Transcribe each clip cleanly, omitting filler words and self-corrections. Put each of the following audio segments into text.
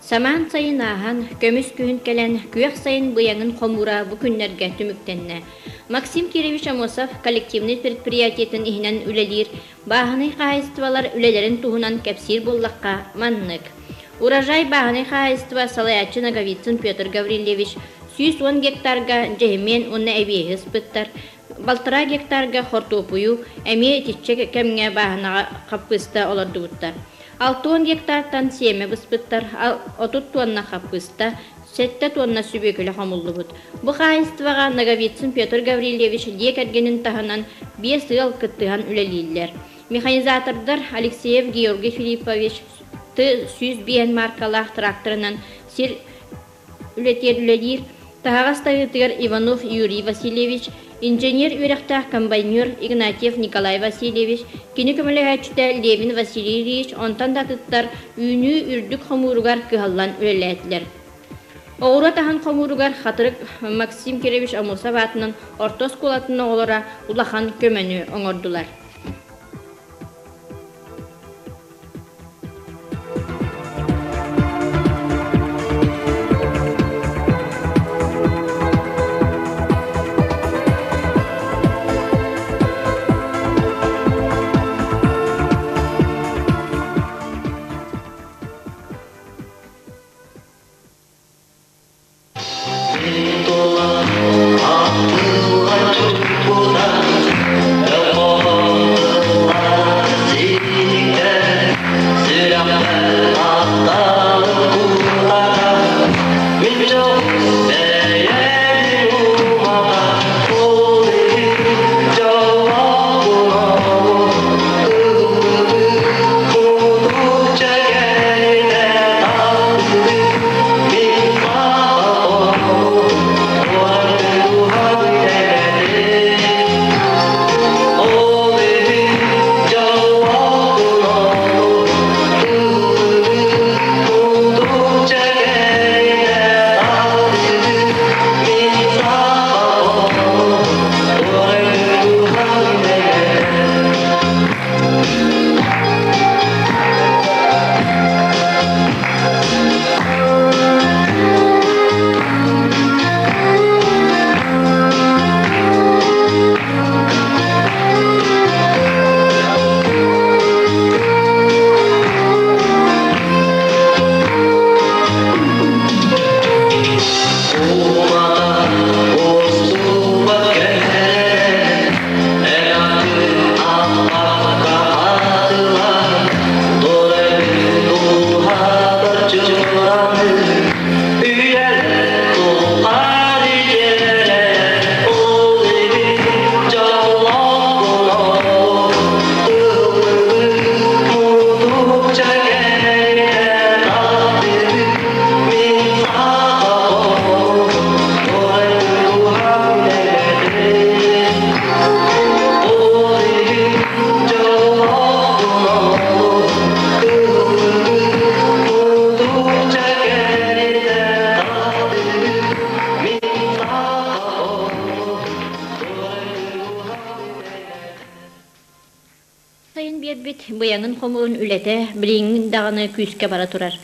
Saman sayın ahan, kömüs kühün kelen, kүйek sayın bıyanın komura bu günlerge tümüktenne. Максим Киревич Амосов коллективный предприятиятын ихинен үлелир, баһаны хаайыстывалар үлелерин туһунан кепсир буллакка маннык. Урожай баһаны хаайыстыва Салаячы Наговицын Петр Гаврилевич 110 гектарга жемен уны эбиэс быттар, 1,5 гектарга хортопую, эми тиччек кемге баһына капыста олордубуттар. 6 гектартан семе быспыттар, 30 тонна капыста, 7 тонна sübekülü hamullu bud. Bu xayistivaga Nagovицын Петр Гаврилевич декергенин таханан 5 yıl kıttıhan üleliydiler. Mexanizatorlar Alekseyev Georgi Filipovich T100 markalı traktorundan sir ületirler. Tahağas tağıtır Ivanov Yuriy Vasilyevich, injener ürektah kombaynör Ignatiev Nikolay Vasilyevich, kini kömülehäçte Levin Vasilyevich ondan datıtlar ünü ürdük hamurugar kıhallan üleliydiler. Oğura tahan komurugar hatırık Максим Киревич Амосов atının orta skolatına olara ulahan kömenü oңordular. Bıyanın komuğun ülete, bilingin dağını küske bara turar.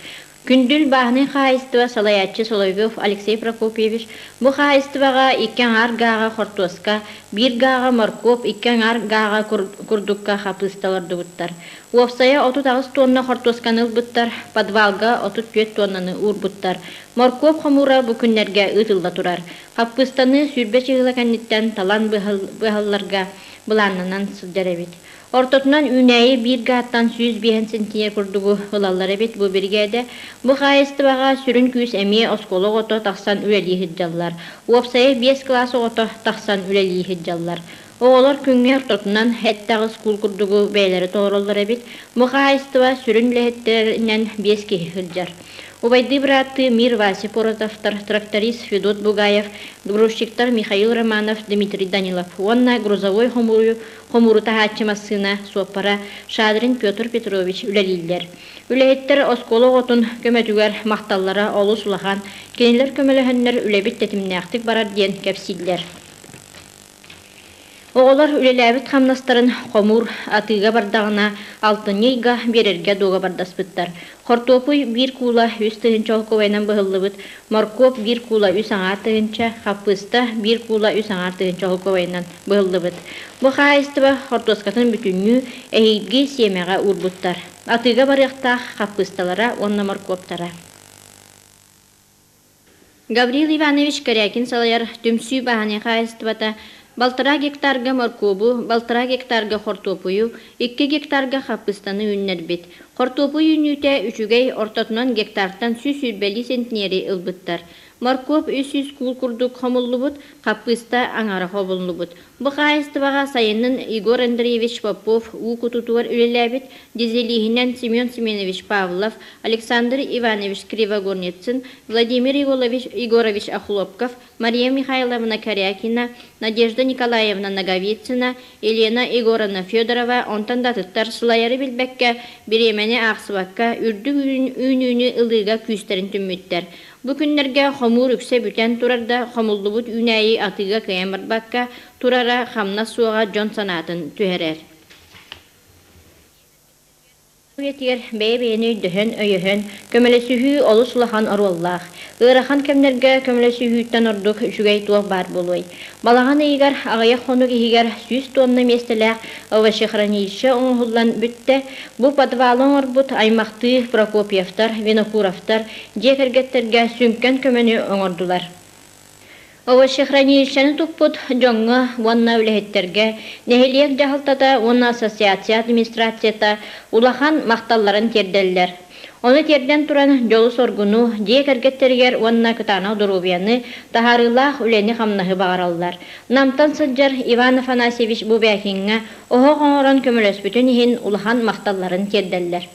Kündül bahını xaistiva Salayatçı Solovyov Aleksey Prokopyevich bu xaistivaga 2 ar gaga hortoska, 1 gaga morkop, 2 ar gaga kurdukka xapıstalardı buttar. Ofsaya 39 tonna hortoskanıl buttar, podvalga 34 tonnanı ur buttar. Morkop hamura bu günlerge ıtılda turar. Xapıstanı sürbe çıgıla kannitten talan bıhallarga bulannanan sıdderevit. Ortotunan ünəyi bir qattan 100 sentiye kurduğu olalları bit bu birgede. Bu xayistivaga sürün küs emi oskolu oto taqsan üleli hicjallar. Uopsaya 5 klası oto taqsan üleli hicjallar. Oğlar küngü ortotunan hettağız kul kurduğu beyleri doğrulları bit. Bu xayistivaga sürün lehetterinden 5 kehi hicjar. Убайды браты Мир Васипоротов, тракторист Федот Бугаев, грузчиктар Михаил Романов, Дмитрий Данилов. Онна грузовой хомуру тахачымасына сопара Шадрин Петр Петрович үлелилдер. Үлехеттер осколы отун көмөтүгер макталлара олу сулахан, кенелер көмөлөһөннөр үлебит тетимнәктик барар диен кепсиллер. Оғолар үлеләбіт қамнастарын қомур атыға бардағына алтынйыйға берерге доға бардаспыттар. Хортопуй бір кула үс тыгынча холковайнан бұғылыбыт, моркоп бір кула үс аңар тыгынча, қаппыста бір кула үс аңар тыгынча холковайнан бұғылыбыт. Бұ қайыстыба хортоскатын бүтінні әйдге семеға урбуттар. Атыға барықтақ қаппысталара, онна моркоптара. Гаврил Иванович Корякин салаяр түмсүй бағаны қайыстыбата Балтара гектарга моркобу, балтара гектарга хортопую, 2 гектарга хаппыстаны үннербит. Хортопую үнүтә үчүгей ортотунан гектартан сүсүрбели сентнери ылбыттар. Моркоп 300 кул курдук хомуллубут, хаппыста аңара хобуллубут. Бу кайыстыбага сайынын Игорь Андреевич Попов, укутутуар үлеләбит, дизелихинен Семен Семенович Павлов, Александр Иванович Кривогорницын, Владимир Егорович Ахлопков, Мария Михайловна Корякина, Надежда Николаевна Наговицына, Елена Егоровна Федорова, онтан датыттар сулайары билбекке, биремени ақсыбакка, үрдүк үнүнү ылыга күстерин түммүттер. Бу күннерге хомур үксе бүтен турарда хомуллубут үнәйи атыга кыямырбакка, турара хамна суға жон санатын түһерер. Үетер бәйбәйні дөхін өйіхін, көмелесіхі олы сулахан оруллах. Ырахан кемнерге көмелесіхіттен ордук жүгей туақ бар болуй. Балаған егер ағая қонук егер 100 тонны местеләк овощи хранилище оңғылан бүтті, бұ подвалын орбут аймақты Прокопьевтар, Винокуровтар, декергеттерге сүмкен көмені оңырдулар. Овощи хранилищені туппут жоңға онна үліхеттерге, нехелиек жағылтата онна ассоциация администрацията улахан мақталларын терделлер. Оны терден туран жолу соргуну, декергеттергер онна кытана дұрубияны тахарылах үлені қамнағы бағараллар. Намтан сыджар Иван Афанасьевич Бубякинға оғы қоңыран көмілөс бүтін ехін улахан мақталларын терделлер.